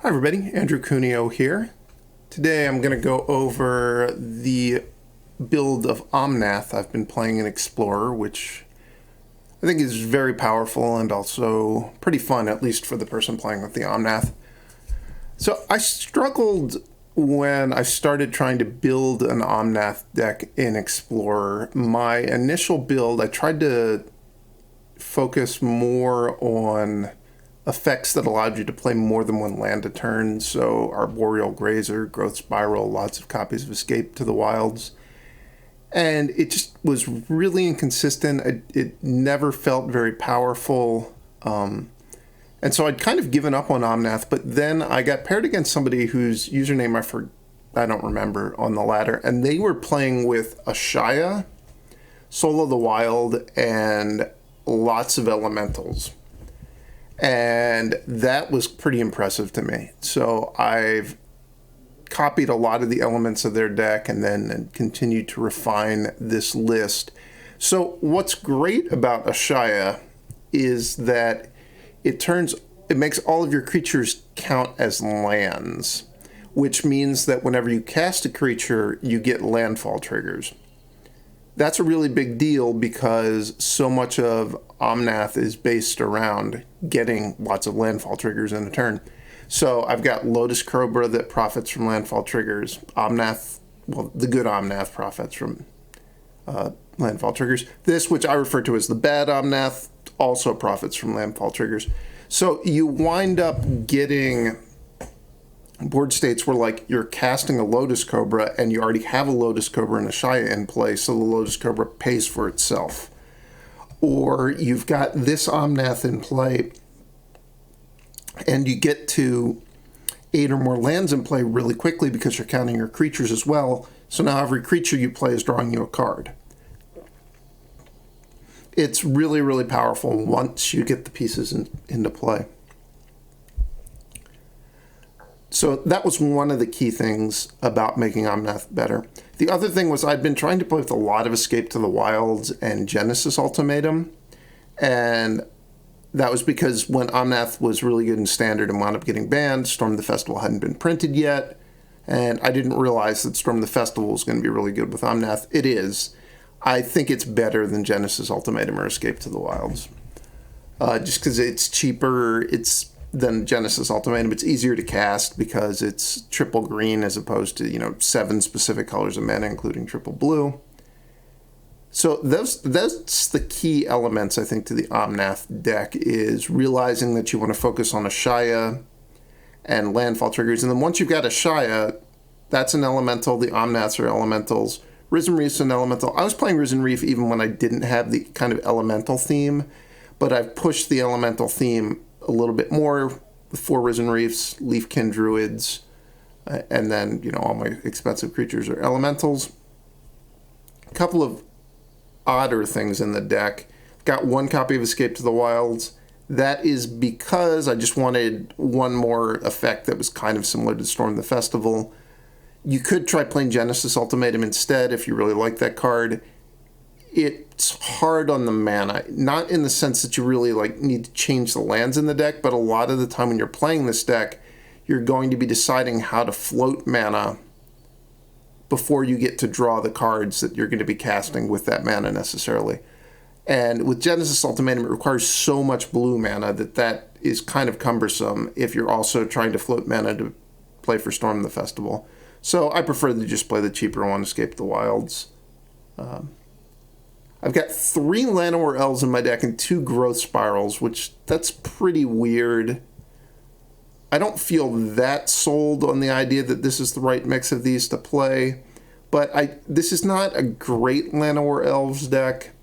Hi everybody, Andrew Cuneo here. Today I'm going to go over the build of Omnath. I've been playing an Explorer, which I think is very powerful and also pretty fun, at least for the person playing with the Omnath. So I struggled when I started trying to build an Omnath deck in Explorer. My initial build, I tried to focus more on effects that allowed you to play more than one land a turn, so Arboreal Grazer, Growth Spiral, lots of copies of Escape to the Wilds. And it just was really inconsistent. It never felt very powerful. And so I'd kind of given up on Omnath, but then I got paired against somebody whose username I don't remember on the ladder, and they were playing with Ashaya, Soul of the Wild, and lots of elementals. And that was pretty impressive to me. So I've copied a lot of the elements of their deck and then continued to refine this list. So what's great about Ashaya is that it makes all of your creatures count as lands, which means that whenever you cast a creature, you get landfall triggers. That's a really big deal because so much of Omnath is based around getting lots of landfall triggers in a turn. So I've got Lotus Cobra that profits from landfall triggers. Omnath, well, the good Omnath profits from landfall triggers. This, which I refer to as the bad Omnath, also profits from landfall triggers. So you wind up getting board states where, like, you're casting a Lotus Cobra and you already have a Lotus Cobra and a Ashaya in play, so the Lotus Cobra pays for itself. Or you've got this Omnath in play and you get to 8 or more lands in play really quickly because you're counting your creatures as well. So now every creature you play is drawing you a card. It's really, really powerful once you get the pieces into play. So that was one of the key things about making Omnath better. The other thing was I'd been trying to play with a lot of Escape to the Wilds and Genesis Ultimatum, and that was because when Omnath was really good in Standard and wound up getting banned, Storm the Festival hadn't been printed yet, and I didn't realize that Storm the Festival was going to be really good with Omnath. It is. I think it's better than Genesis Ultimatum or Escape to the Wilds. Just because it's cheaper, than Genesis Ultimatum. It's easier to cast because it's triple green as opposed to, 7 specific colors of mana, including triple blue. So that's the key elements, I think, to the Omnath deck, is realizing that you want to focus on Ashaya and landfall triggers. And then once you've got Ashaya, that's an elemental. The Omnaths are elementals. Risen Reef's an elemental. I was playing Risen Reef even when I didn't have the kind of elemental theme, but I've pushed the elemental theme a little bit more with 4 Risen Reefs, Leafkin Druids, and then, all my expensive creatures are elementals. A couple of odder things in the deck. Got 1 copy of Escape to the Wilds. That is because I just wanted one more effect that was kind of similar to Storm the Festival. You could try playing Genesis Ultimatum instead if you really like that card. It's hard on the mana, not in the sense that you really need to change the lands in the deck, but a lot of the time when you're playing this deck, you're going to be deciding how to float mana before you get to draw the cards that you're going to be casting with that mana necessarily. And with Genesis Ultimatum, it requires so much blue mana that is kind of cumbersome if you're also trying to float mana to play for Storm the Festival. So I prefer to just play the cheaper one, Escape the Wilds. I've got 3 Llanowar Elves in my deck and 2 Growth Spirals, that's pretty weird. I don't feel that sold on the idea that this is the right mix of these to play, but this is not a great Llanowar Elves deck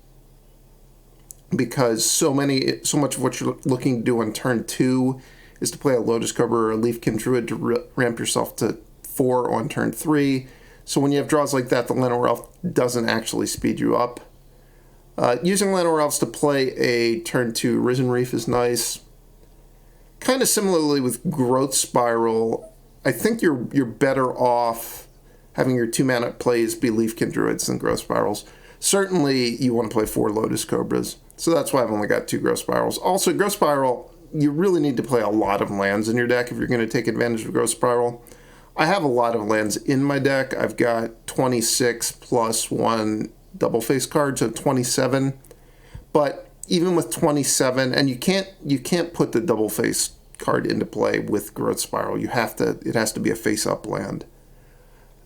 because so much of what you're looking to do on turn 2 is to play a Lotus Cobra or a Leafkin Druid to ramp yourself to 4 on turn 3. So when you have draws like that, the Llanowar Elf doesn't actually speed you up. Using Llanowar Elves to play a turn 2 Risen Reef is nice. Kind of similarly with Growth Spiral, I think you're better off having your 2 mana plays be Leafkin Druids than Growth Spirals. Certainly you want to play 4 Lotus Cobras, so that's why I've only got 2 Growth Spirals. Also, Growth Spiral you really need to play a lot of lands in your deck if you're going to take advantage of Growth Spiral. I have a lot of lands in my deck. I've got 26 plus 1 double face card, so 27. But even with 27, and you can't put the double face card into play with Growth Spiral. It has to be a face up land.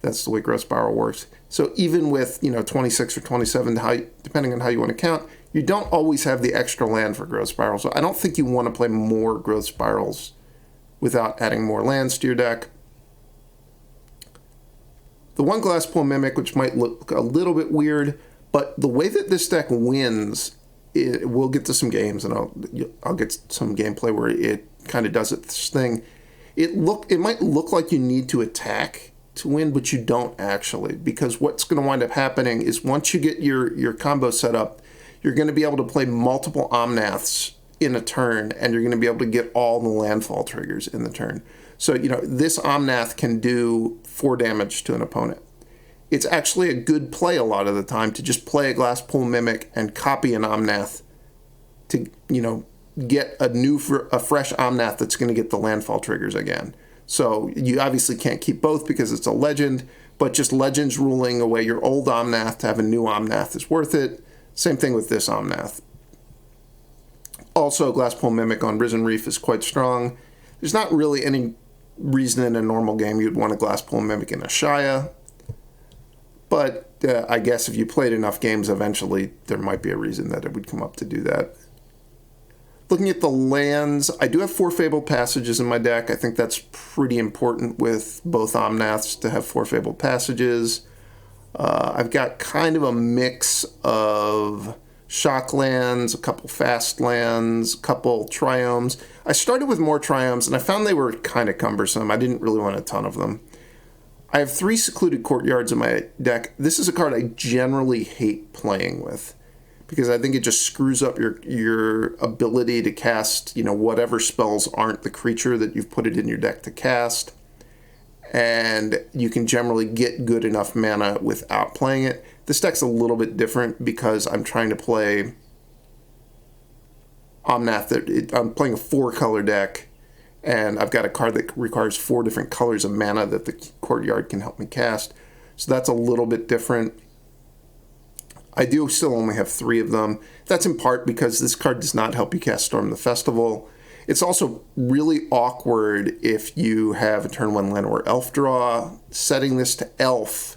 That's the way Growth Spiral works. So even with 26 or 27, depending on how you want to count, you don't always have the extra land for Growth Spiral. So I don't think you want to play more Growth Spirals without adding more lands to your deck. The one Glasspool Mimic, which might look a little bit weird, but the way that this deck wins, we'll get to some games, and I'll get some gameplay where it kind of does its thing. It might look like you need to attack to win, but you don't actually, because what's going to wind up happening is once you get your combo set up, you're going to be able to play multiple Omnaths in a turn, and you're going to be able to get all the landfall triggers in the turn. So, this Omnath can do 4 damage to an opponent. It's actually a good play a lot of the time to just play a Glasspool Mimic and copy an Omnath to, get a fresh Omnath that's going to get the landfall triggers again. So you obviously can't keep both because it's a legend, but just legends ruling away your old Omnath to have a new Omnath is worth it. Same thing with this Omnath. Also, Glasspool Mimic on Risen Reef is quite strong. There's not really any reason in a normal game you'd want a Glasspool Mimic in Ashaya, but I guess if you played enough games, eventually there might be a reason that it would come up to do that. Looking at the lands, I do have 4 Fabled Passages in my deck. I think that's pretty important with both Omnaths to have 4 Fabled Passages. I've got kind of a mix of shock lands, a couple fast lands, a couple triomes. I started with more triomes, and I found they were kind of cumbersome. I didn't really want a ton of them. I have 3 Secluded Courtyards in my deck. This is a card I generally hate playing with, because I think it just screws up your ability to cast, whatever spells aren't the creature that you've put it in your deck to cast. And you can generally get good enough mana without playing it. This deck's a little bit different because I'm trying to play Omnath. I'm playing a 4-color deck, and I've got a card that requires 4 different colors of mana that the Courtyard can help me cast. So that's a little bit different. I do still only have 3 of them. That's in part because this card does not help you cast Storm the Festival. It's also really awkward if you have a turn 1 Llanowar Elf draw. Setting this to Elf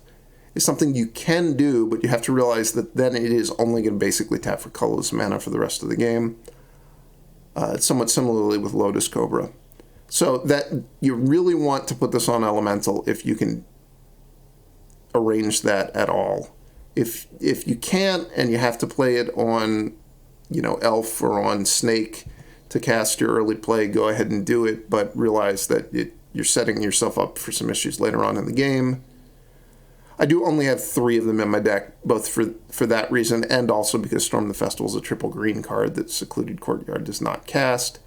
is something you can do, but you have to realize that then it is only going to basically tap for colorless mana for the rest of the game. It's somewhat similarly with Lotus Cobra. So that you really want to put this on Elemental if you can arrange that at all. If you can't and you have to play it on, Elf or on Snake to cast your early play, go ahead and do it, but realize that you're setting yourself up for some issues later on in the game. I do only have 3 of them in my deck, both for that reason and also because Storm the Festival is a triple green card that Secluded Courtyard does not cast.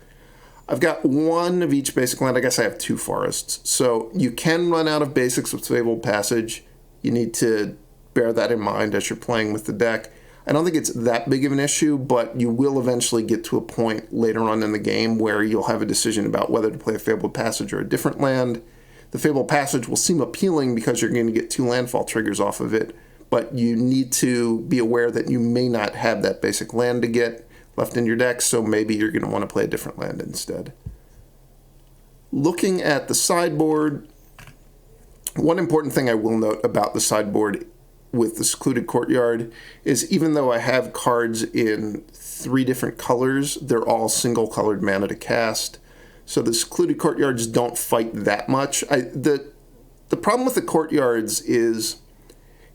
I've got 1 of each basic land. I guess I have 2 forests. So you can run out of basics with Fabled Passage. You need to bear that in mind as you're playing with the deck. I don't think it's that big of an issue, but you will eventually get to a point later on in the game where you'll have a decision about whether to play a Fabled Passage or a different land. The Fabled Passage will seem appealing because you're going to get 2 landfall triggers off of it, but you need to be aware that you may not have that basic land to get left in your deck, so maybe you're going to want to play a different land instead. Looking at the sideboard, one important thing I will note about the sideboard with the Secluded Courtyard is even though I have cards in 3 different colors, they're all single-colored mana to cast. So the Secluded Courtyards don't fight that much. The problem with the Courtyards is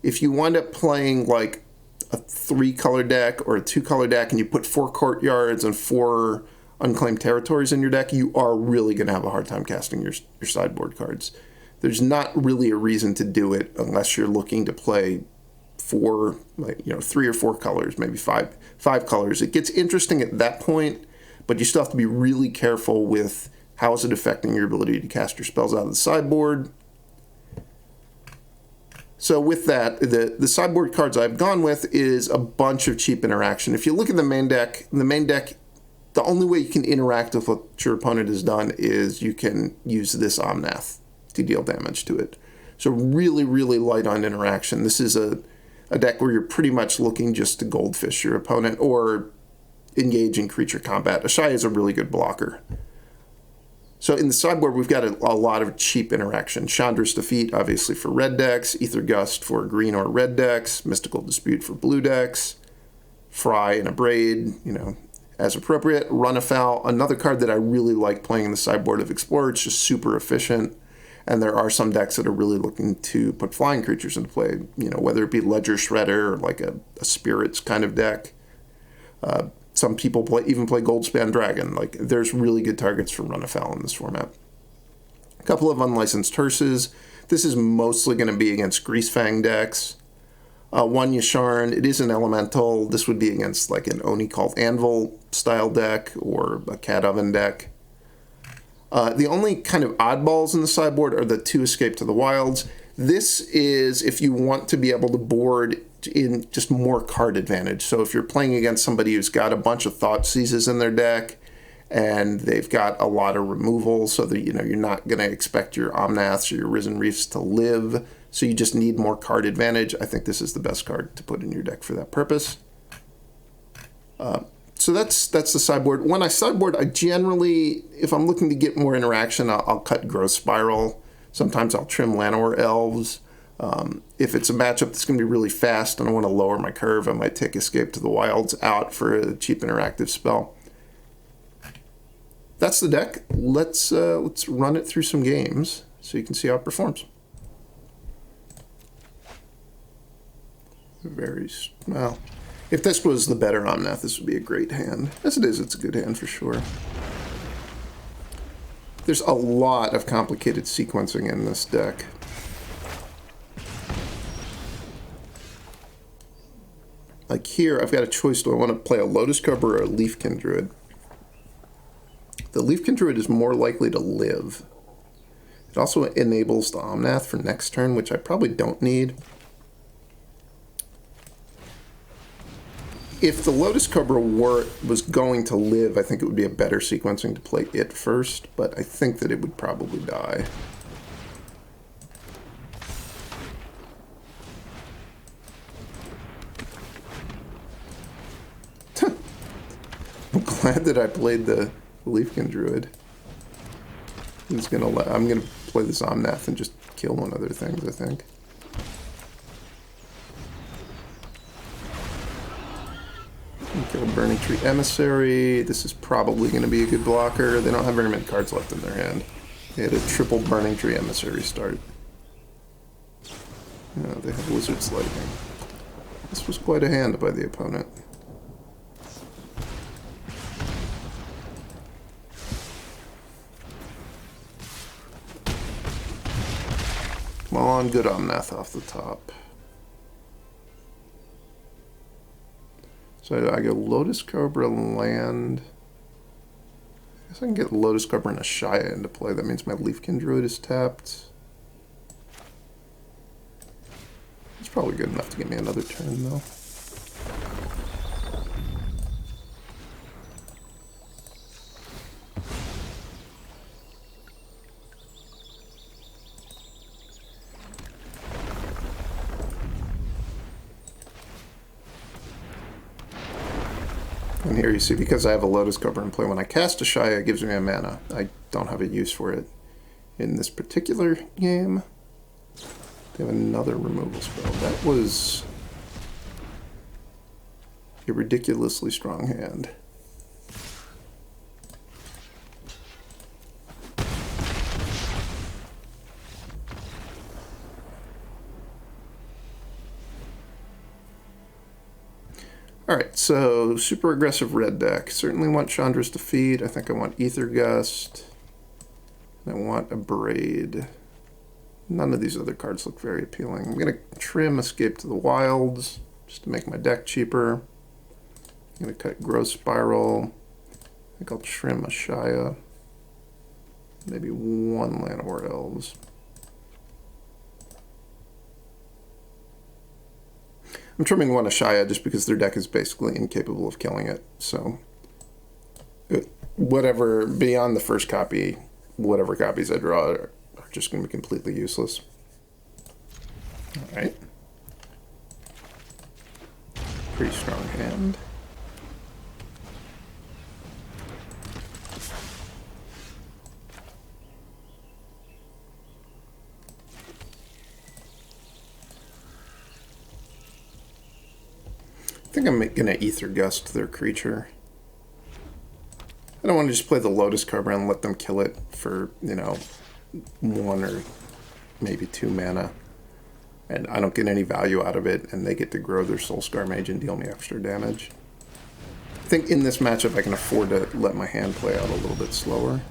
if you wind up playing like a 3-color deck or a 2-color deck and you put 4 Courtyards and 4 Unclaimed Territories in your deck, you are really going to have a hard time casting your sideboard cards. There's not really a reason to do it unless you're looking to play 4, 3 or 4 colors, maybe 5 colors. It gets interesting at that point, but you still have to be really careful with how is it affecting your ability to cast your spells out of the sideboard. So with that, the sideboard cards I've gone with is a bunch of cheap interaction. If you look at the main deck the only way you can interact with what your opponent has done is you can use this Omnath to deal damage to it. So really, really light on interaction. This is a deck where you're pretty much looking just to goldfish your opponent or engage in creature combat. Ashaya is a really good blocker. So in the sideboard, we've got a lot of cheap interaction. Chandra's Defeat, obviously, for red decks. Ether Gust for green or red decks. Mystical Dispute for blue decks. Fry and Abrade, as appropriate. Run Afoul, another card that I really like playing in the sideboard of Explorer. It's just super efficient. And there are some decks that are really looking to put flying creatures into play, whether it be Ledger Shredder or like a Spirits kind of deck. Some people even play Goldspan Dragon. Like, there's really good targets for Run Afoul in this format. A couple of unlicensed Hearses. This is mostly going to be against Greasefang decks. One Yasharn, it is an elemental. This would be against like an Oni Called Anvil style deck or a Cat Oven deck. The only kind of oddballs in the sideboard are the 2 Escape to the Wilds. This is if you want to be able to board in just more card advantage. So if you're playing against somebody who's got a bunch of Thoughtseizes in their deck and they've got a lot of removal, so that you're not going to expect your Omnaths or your Risen Reefs to live, so you just need more card advantage, I think this is the best card to put in your deck for that purpose. So that's the sideboard. When I sideboard, I generally, if I'm looking to get more interaction, I'll cut Growth Spiral. Sometimes I'll trim Llanowar Elves. If it's a matchup that's going to be really fast and I want to lower my curve, I might take Escape to the Wilds out for a cheap interactive spell. That's the deck. Let's run it through some games so you can see how it performs. Well, if this was the better Omnath, this would be a great hand. As it is, it's a good hand for sure. There's a lot of complicated sequencing in this deck. Like here, I've got a choice. Do I want to play a Lotus Cobra or a Leafkin Druid? The Leafkin Druid is more likely to live. It also enables the Omnath for next turn, which I probably don't need. If the Lotus Cobra was going to live, I think it would be a better sequencing to play it first, but I think that it would probably die. I'm glad that I played the Leafkin Druid. I'm gonna play this Omnath and just kill one of their things, I think. Kill Burning Tree Emissary. This is probably going to be a good blocker. They don't have very many cards left in their hand. They had a triple Burning Tree Emissary start. They have Wizard's Lightning. This was quite a hand by the opponent. Come on, good Omnath off the top. So I go Lotus Cobra, land. I guess I can get Lotus Cobra and Ashaya into play. That means my Leafkin Druid is tapped. It's probably good enough to get me another turn, though. And here you see, because I have a Lotus Cobra in play, when I cast Ashaya, it gives me a mana. I don't have a use for it. In this particular game, they have another removal spell. That was a ridiculously strong hand. Alright, so super aggressive red deck. Certainly want Chandra's Defeat. I think I want Ether Gust. I want Abrade. None of these other cards look very appealing. I'm going to trim Escape to the Wilds just to make my deck cheaper. I'm going to cut Growth Spiral. I think I'll trim Ashaya. Maybe one Llanowar Elves. I'm trimming one Ashaya just because their deck is basically incapable of killing it. So Whatever, beyond the first copy, whatever copies I draw are just going to be completely useless. Alright. Pretty strong hand. I think I'm going to Ether Gust their creature. I don't want to just play the Lotus Cobra and let them kill it for, you know, 1 or maybe 2 mana. And I don't get any value out of it, and they get to grow their Soulscar Mage and deal me extra damage. I think in this matchup I can afford to let my hand play out a little bit slower.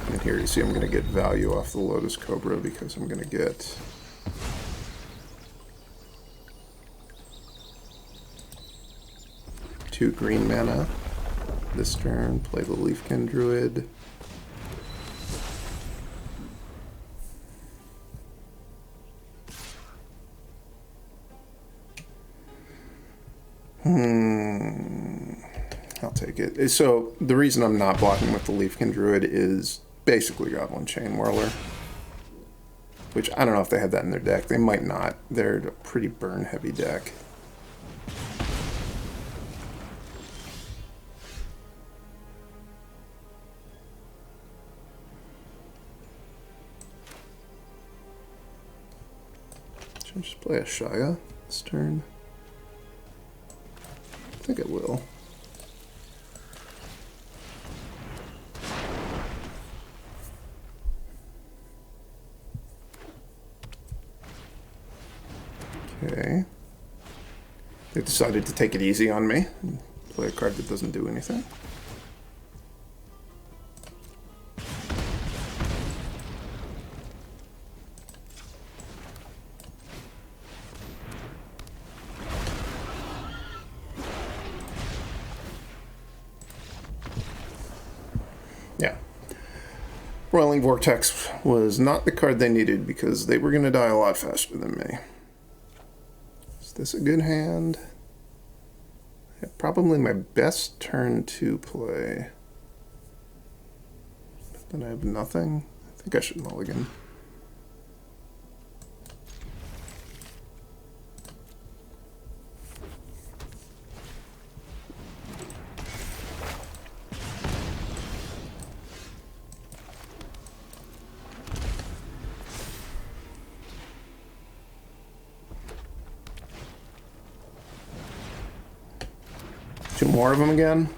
And here you see I'm going to get value off the Lotus Cobra because I'm going to get... two green mana this turn, play the Leafkin Druid. I'll take it. So the reason I'm not blocking with the Leafkin Druid is basically Goblin Chain Whirler, which I don't know if they had that in their deck. They might not. They're a pretty burn heavy deck. Should I just play Ashaya this turn? I think it will. Okay. They decided to take it easy on me and play a card that doesn't do anything. Yeah. Roiling Vortex was not the card they needed because they were going to die a lot faster than me. Is this a good hand? Yeah, probably my best turn to play. But then I have nothing. I think I should mulligan. Two more of them again?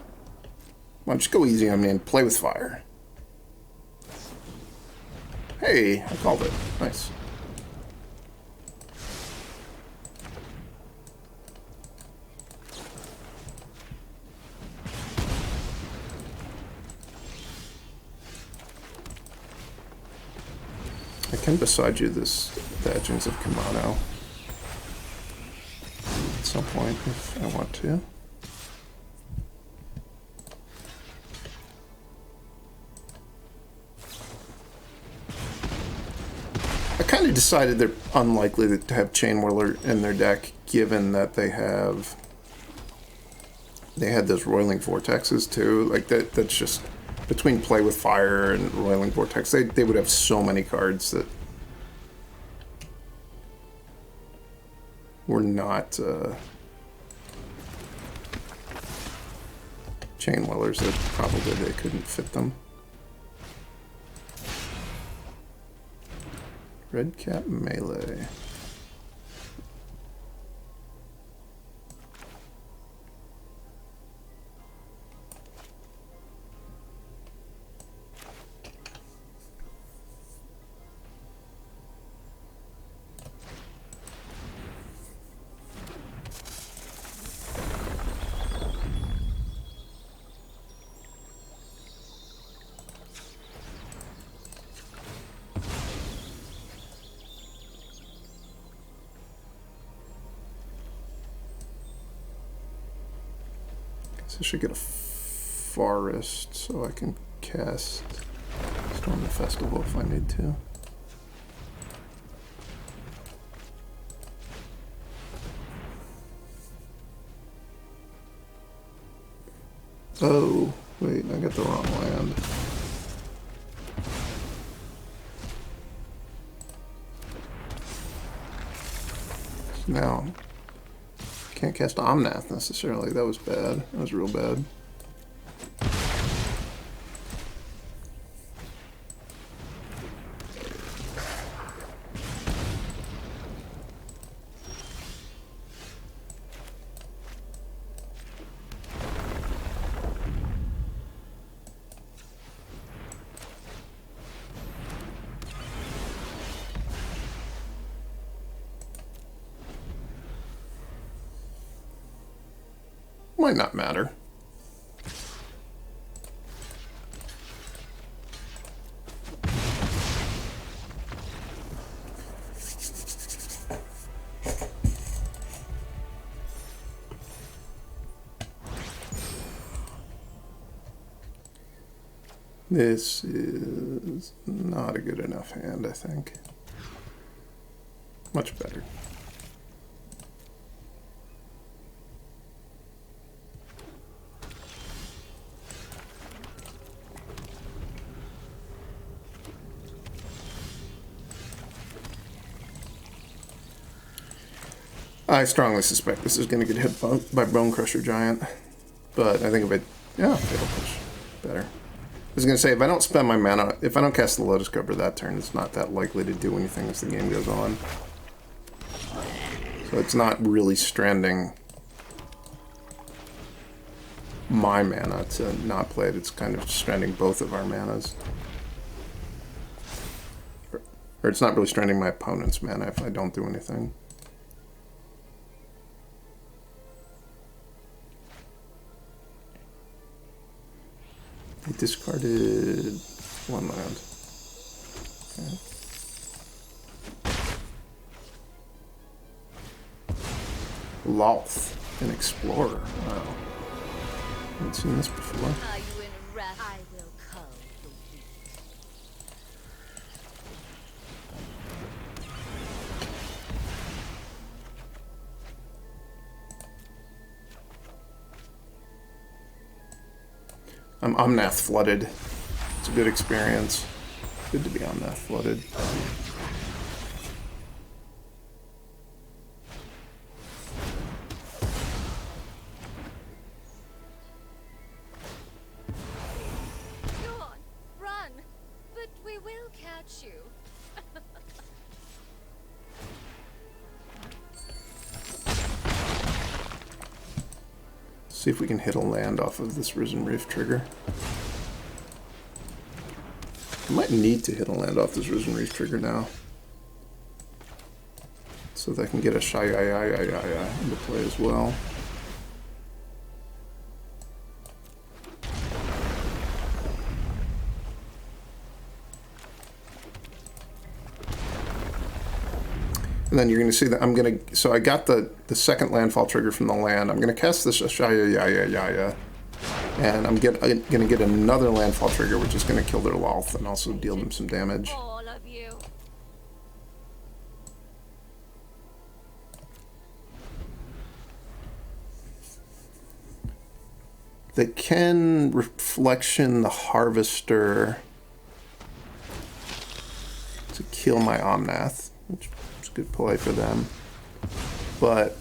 Well, just go easy on me and play with fire. Hey, I called it. Nice. I can Boseiju this Agents of Kamano at some point if I want to. I kind of decided they're unlikely to have Chain Whirler in their deck, given that they had those Roiling Vortexes too. Like that's just between Play with Fire and Roiling Vortex, they would have so many cards that were not Chain Whirlers that probably they couldn't fit them. Red Cap Melee. I should get a forest so I can cast Storm the Festival if I need to. Oh, wait, I got the wrong land. Now, can't cast Omnath necessarily. That was bad. That was real bad. Might not matter. This is not a good enough hand, I think. Much better. I strongly suspect this is going to get hit by Bone Crusher Giant, but I think if Fatal Push, better. I was going to say, if I don't spend my mana, if I don't cast the Lotus Cobra that turn, it's not that likely to do anything as the game goes on. So it's not really stranding my mana to not play it, it's kind of stranding both of our manas. Or it's not really stranding my opponent's mana if I don't do anything. I discarded one land. Okay. Loth, an explorer. Wow. Haven't seen this before. Are you in a rush? I will cull the weak. I'm Omnath flooded. It's a good experience. Good to be Omnath flooded. Go on, run, but we will catch you. See if we can hit a land off of this Risen Reef trigger. I might need to hit a land off this Risen Reef trigger now, so that I can get Ashaya into play as well. And then you're going to see that I'm going to... So I got the second landfall trigger from the land. I'm going to cast this Ashaya. And I'm going to get another landfall trigger, which is going to kill their Loth and also deal them some damage. All of you. They can Reflection the Harvester to kill my Omnath, which is a good play for them. But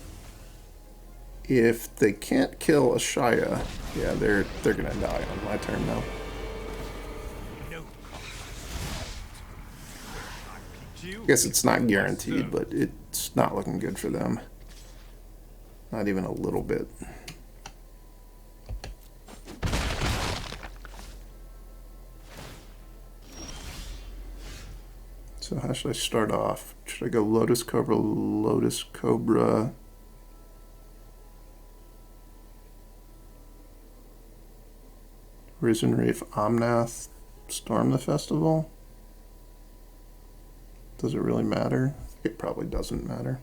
if they can't kill Ashaya, yeah, they're gonna die on my turn now. I guess it's not guaranteed, but it's not looking good for them. Not even a little bit. So how should I start off? Should I go Lotus Cobra, Risen Reef, Omnath, Storm the Festival? Does it really matter? It probably doesn't matter.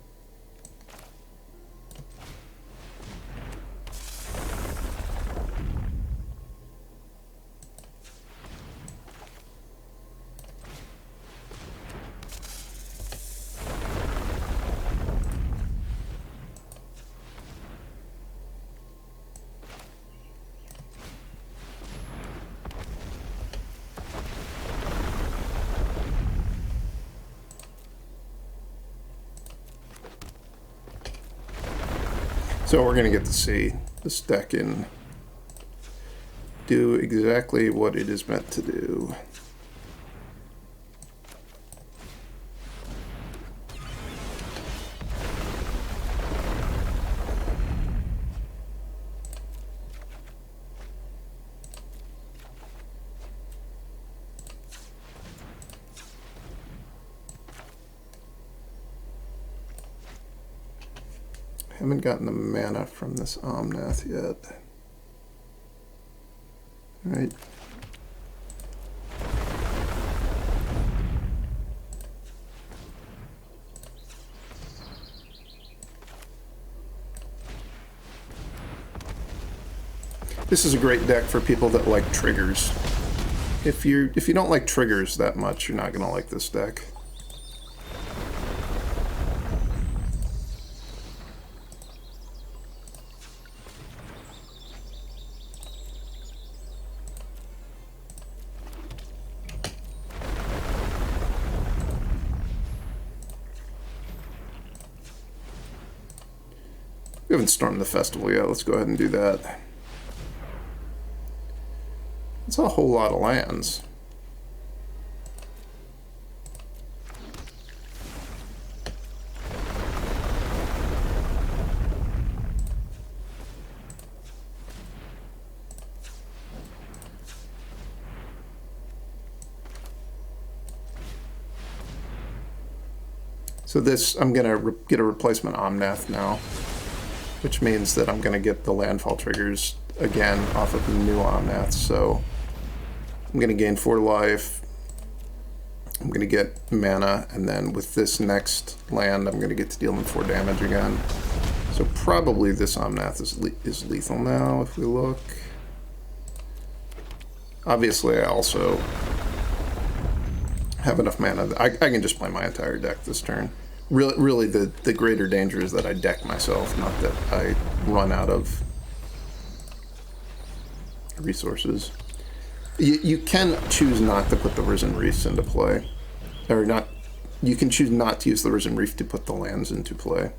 So we're going to get to see this deck and do exactly what it is meant to do. Haven't gotten the mana from this Omnath yet. Right. This is a great deck for people that like triggers. If you don't like triggers that much, you're not gonna like this deck. We haven't stormed the festival yet. Let's go ahead and do that. It's a whole lot of lands. So this, I'm going to get a replacement Omnath now, which means that I'm going to get the landfall triggers again off of the new Omnath. So I'm going to gain 4 life, I'm going to get mana, and then with this next land, I'm going to get to deal them 4 damage again. So probably this Omnath is lethal now, if we look. Obviously, I also have enough mana. I can just play my entire deck this turn. Really, the greater danger is that I deck myself, not that I run out of resources. You can choose not to put the Risen Reefs into play. Or not. You can choose not to use the Risen Reef to put the lands into play,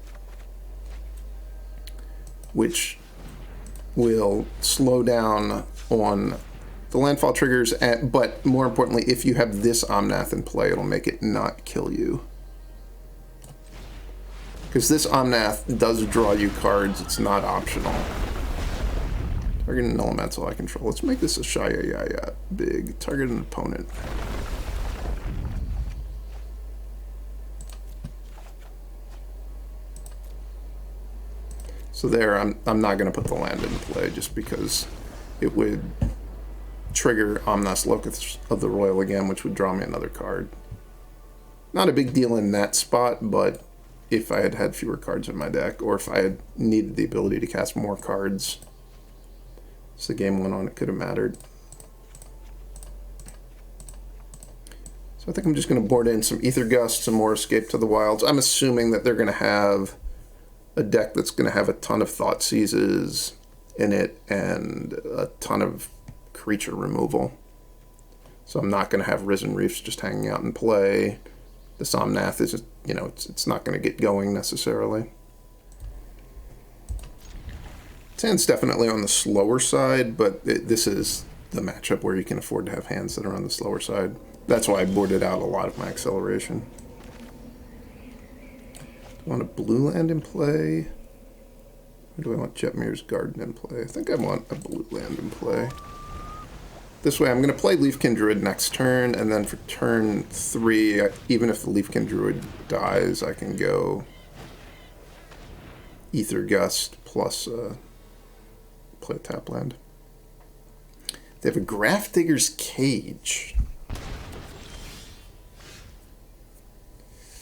which will slow down on the landfall triggers, but more importantly, if you have this Omnath in play, it'll make it not kill you. Because this Omnath does draw you cards, it's not optional. Target an elemental I control. Let's make this Ashaya big. Target an opponent. So there, I'm not going to put the land in play just because it would trigger Omnath's Locus of the Roil again, which would draw me another card. Not a big deal in that spot, but if I had had fewer cards in my deck, or if I had needed the ability to cast more cards as the game went on, it could have mattered. So I think I'm just going to board in some Ether Gust, some more Escape to the Wilds. I'm assuming that they're going to have a deck that's going to have a ton of Thought Seizes in it and a ton of creature removal. So I'm not going to have Risen Reefs just hanging out in play. The Omnath is just, you know, it's not going to get going necessarily. Hand's definitely on the slower side, but this is the matchup where you can afford to have hands that are on the slower side. That's why I boarded out a lot of my acceleration. Do I want a blue land in play? Or do I want Jetmir's Garden in play? I think I want a blue land in play. This way, I'm going to play Leafkin Druid next turn, and then for turn 3, even if the Leafkin Druid dies, I can go Ether Gust plus play a tap land. They have a Grafdigger's Cage.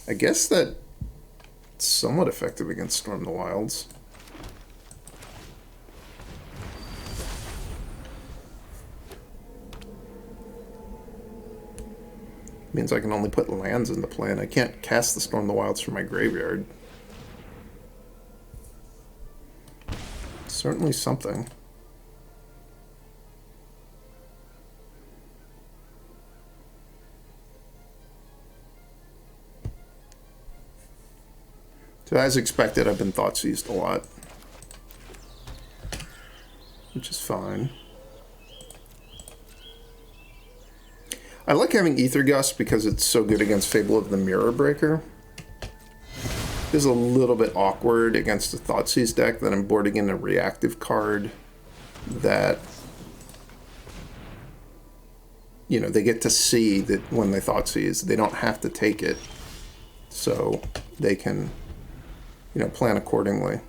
I guess that's somewhat effective against Storm the Wilds. Means I can only put lands into play, and I can't cast the Storm the Wilds from my graveyard. Certainly something. So as expected, I've been Thought Seized a lot. which is fine. I like having Ether Gust because it's so good against Fable of the Mirror Breaker. It is a little bit awkward against the Thoughtseize deck that I'm boarding in a reactive card that, you know, they get to see that when they Thoughtseize, they don't have to take it, so they can, you know, plan accordingly.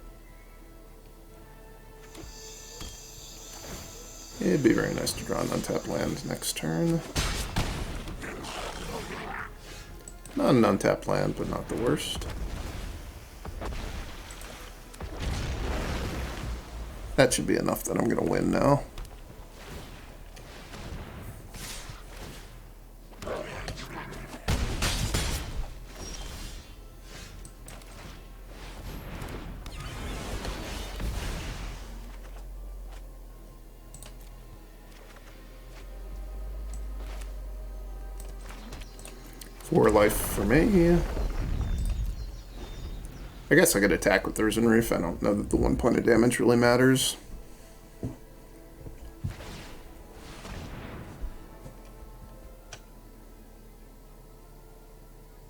It'd be very nice to draw an untapped land next turn. Not an untapped land, but not the worst. That should be enough that I'm going to win now. Four life for me. I guess I could attack with the Risen Reef. I don't know that the 1 point of damage really matters.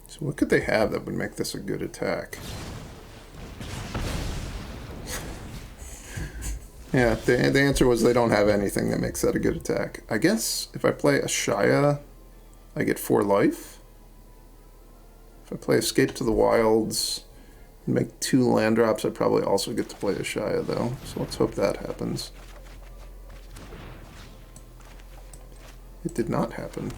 So what could they have that would make this a good attack? Yeah, the answer was they don't have anything that makes that a good attack. I guess if I play Ashaya, I get 4 life. If I play Escape to the Wilds and make 2 land drops, I probably also get to play Ashaya, though. So let's hope that happens. It did not happen.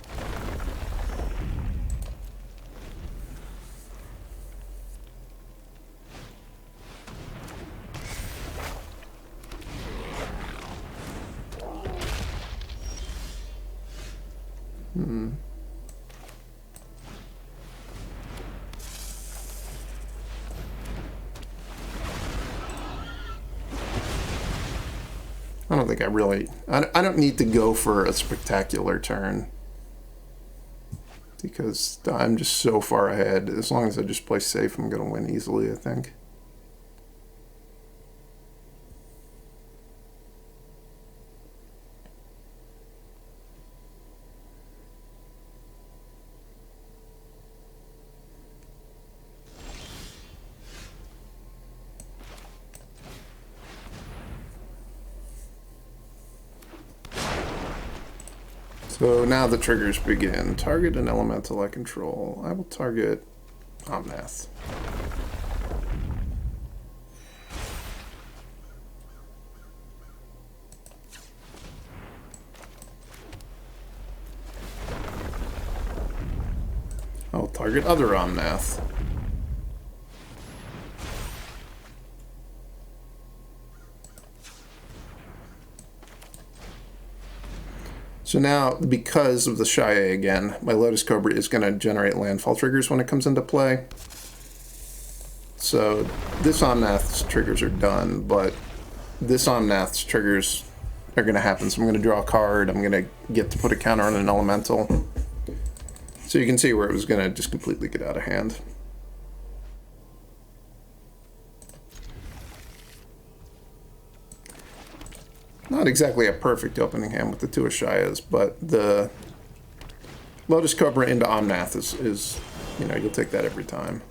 I don't think I really... I don't need to go for a spectacular turn, because I'm just so far ahead. As long as I just play safe, I'm going to win easily, I think. So now the triggers begin. Target an elemental I control. I will target Omnath. I will target other Omnath. So now, because of the Ashaya again, my Lotus Cobra is going to generate landfall triggers when it comes into play. So this Omnath's triggers are done, but this Omnath's triggers are going to happen. So I'm going to draw a card, I'm going to get to put a counter on an elemental. So you can see where it was going to just completely get out of hand. Not exactly a perfect opening hand with the 2 Ashayas, but the Lotus Cobra into Omnath is, you know, you'll take that every time.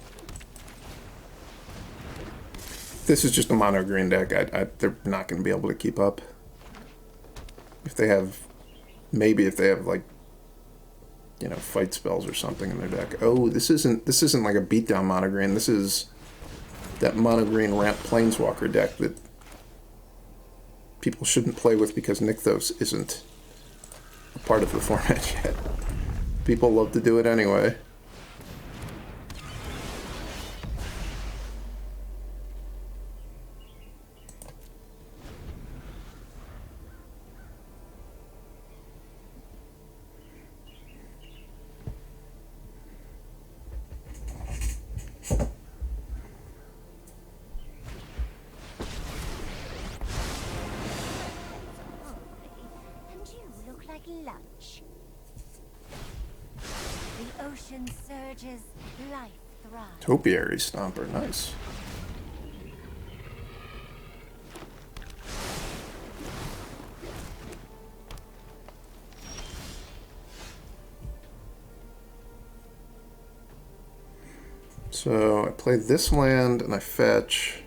This is just a mono green deck. They're not going to be able to keep up. If they have, maybe if they have, like, you know, fight spells or something in their deck. Oh, this isn't like a beatdown mono green. This is that mono green ramp planeswalker deck that people shouldn't play with because Nykthos isn't a part of the format yet. People love to do it anyway. Lunch. The ocean surges, life thrives. Topiary Stomper, nice. So I play this land and I fetch.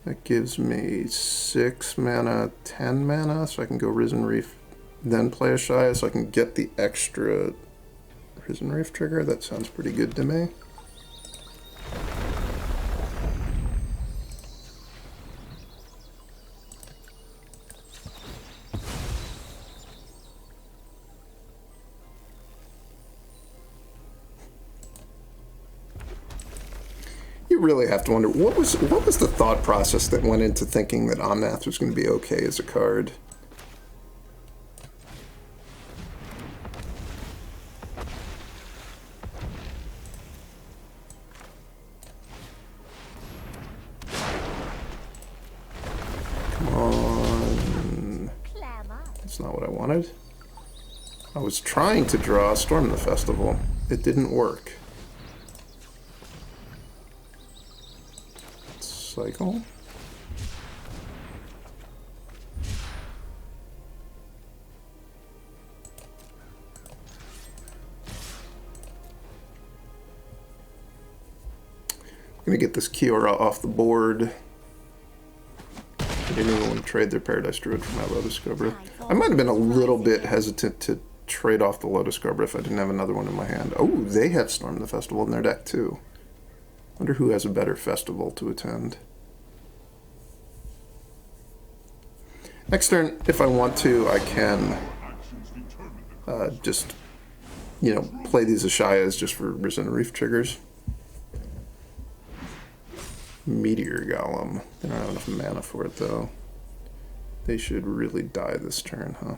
That gives me 6 mana, 10 mana, so I can go Risen Reef, then play Ashaya, so I can get the extra Risen Reef trigger. That sounds pretty good to me. You really have to wonder, what was the thought process that went into thinking that Omnath was going to be okay as a card? Come on. That's not what I wanted. I was trying to draw Storm the Festival. It didn't work. Cycle. I'm gonna get this Kiora off the board. I didn't even want to trade their Paradise Druid for my Lotus Cobra. I might have been a little bit hesitant to trade off the Lotus Cobra if I didn't have another one in my hand. Oh, they have Storm the Festival in their deck too. Wonder who has a better festival to attend. Next turn, if I want to, I can just, you know, play these Ashayas just for Risen Reef triggers. Meteor Golem. They don't have enough mana for it, though. They should really die this turn, huh?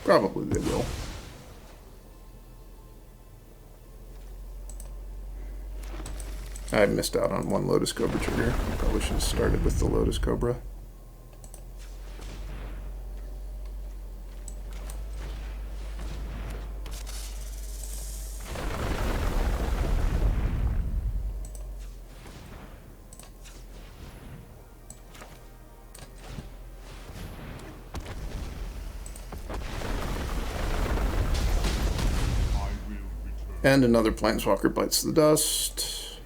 Probably they will. I missed out on one Lotus Cobra trigger. Probably should have started with the Lotus Cobra. And another Planeswalker bites the dust.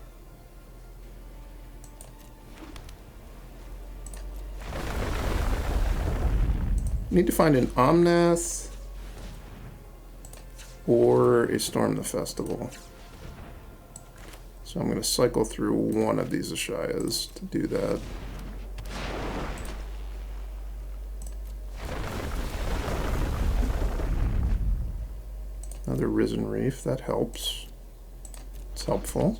Need to find an Omnath or a Storm the Festival. So I'm going to cycle through one of these Ashayas to do that. Another Risen Reef, that helps. It's helpful.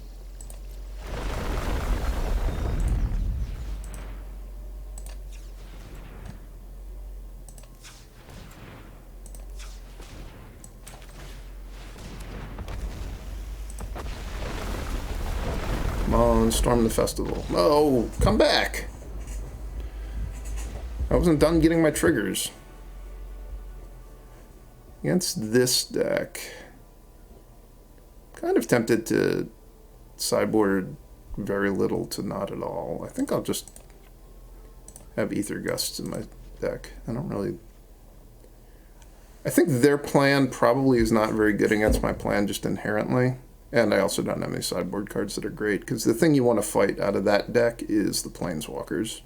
Come on, Storm the Festival. Oh, come back! I wasn't done getting my triggers. Against this deck, kind of tempted to sideboard very little to not at all. I think I'll just have Ether Gusts in my deck. I don't really... I think their plan probably is not very good against my plan just inherently. And I also don't have any sideboard cards that are great, because the thing you want to fight out of that deck is the Planeswalkers.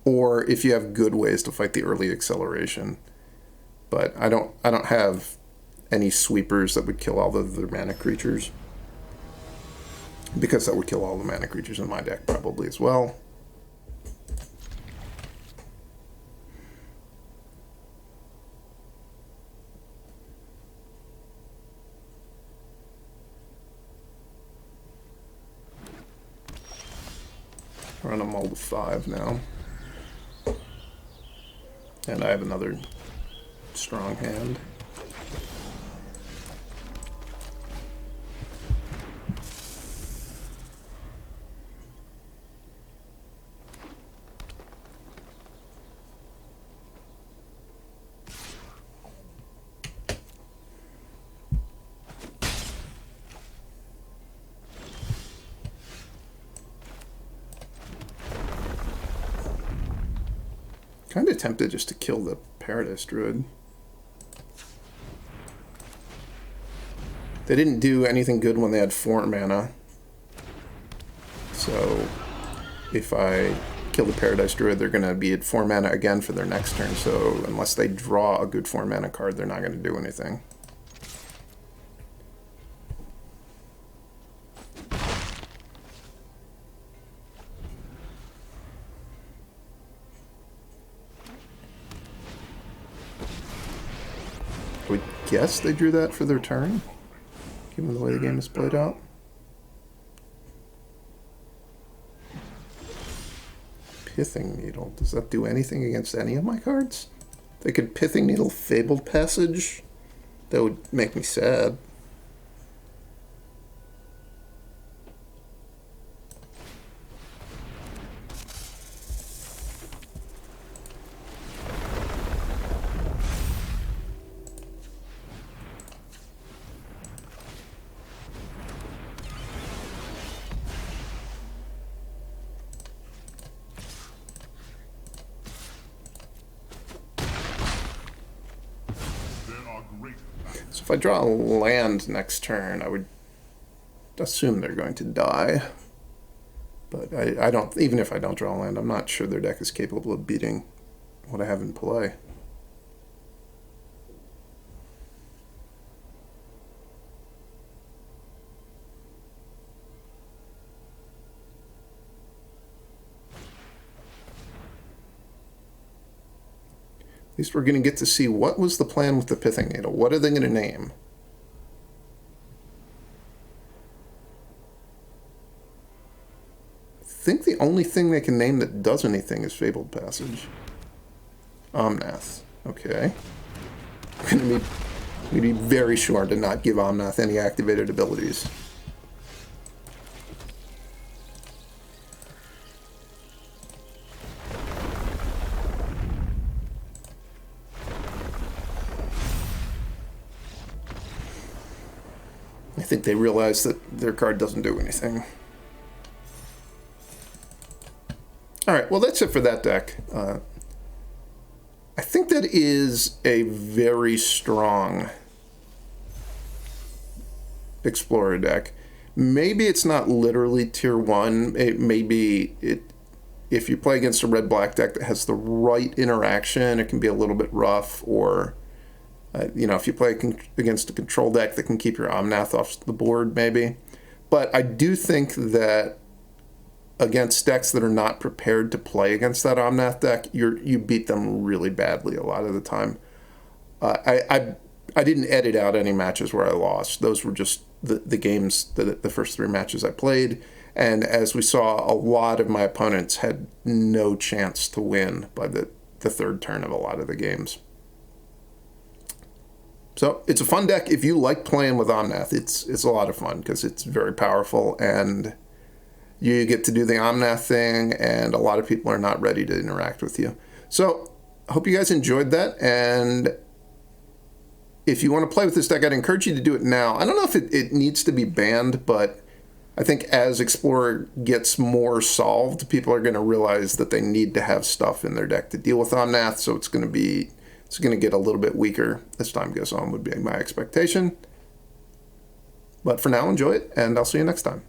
Or if you have good ways to fight the early acceleration. But I don't have any sweepers that would kill all the other mana creatures. Because that would kill all the mana creatures in my deck probably as well. Run them all to 5 now. And I have another strong hand. Kind of tempted just to kill the Paradise Druid. They didn't do anything good when they had 4 mana. So if I kill the Paradise Druid, they're going to be at 4 mana again for their next turn. So unless they draw a good 4 mana card, they're not going to do anything. I would guess they drew that for their turn, given the way the game is played out. Pithing Needle. Does that do anything against any of my cards? They could Pithing Needle Fabled Passage. That would make me sad. So if I draw a land next turn, I would assume they're going to die. But I don't, even if I don't draw a land, I'm not sure their deck is capable of beating what I have in play. At least we're going to get to see what was the plan with the Pithing Needle. What are they going to name? I think the only thing they can name that does anything is Fabled Passage. Omnath. Okay. I'm going to be very sure to not give Omnath any activated abilities. I think they realize that their card doesn't do anything. Alright, well that's it for that deck. I think that is a very strong Explorer deck. Maybe it's not literally tier 1. If you play against a red-black deck that has the right interaction, it can be a little bit rough, or if you play against a control deck that can keep your Omnath off the board, maybe. But I do think that against decks that are not prepared to play against that Omnath deck, you beat them really badly a lot of the time. I didn't edit out any matches where I lost. Those were just the games, the first 3 matches I played. And as we saw, a lot of my opponents had no chance to win by the 3rd turn of a lot of the games. So it's a fun deck. If you like playing with Omnath, it's a lot of fun because it's very powerful and you get to do the Omnath thing, and a lot of people are not ready to interact with you. So I hope you guys enjoyed that, and if you want to play with this deck, I'd encourage you to do it now. I don't know if it needs to be banned, but I think as Explorer gets more solved, people are going to realize that they need to have stuff in their deck to deal with Omnath, so it's going to get a little bit weaker as time goes on, would be my expectation. But for now, enjoy it, and I'll see you next time.